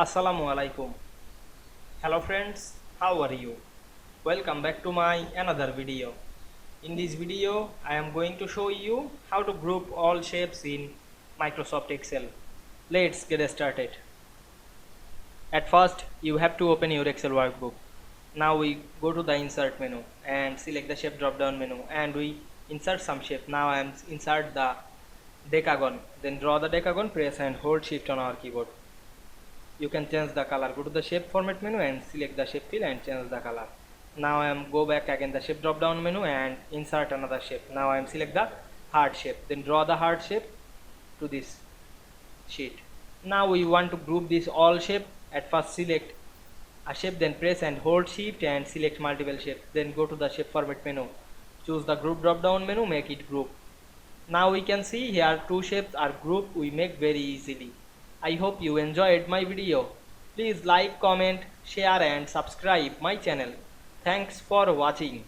Assalamu Walaikum. Hello friends, how are you? Welcome back to my another video. In this video, I am going to show you how to group all shapes in Microsoft Excel. Let's get started. At first, you have to open your Excel workbook. Now we go to the insert menu and select the shape drop down menu and we insert some shape. Now I am insert the decagon. Then draw the decagon, press and hold shift on our keyboard. You can change the color. Go to the shape format menu and select the shape fill and change the color. Now I am go back again the shape drop down menu and insert another shape. Now I am select the heart shape. Then draw the heart shape to this sheet. Now we want to group this all shape. At first select a shape, then press and hold shift and select multiple shape. Then go to the shape format menu. Choose the group drop down menu, make it group. Now we can see here two shapes are grouped. We make very easily. I hope you enjoyed my video. Please like, comment, share and subscribe my channel. Thanks for watching.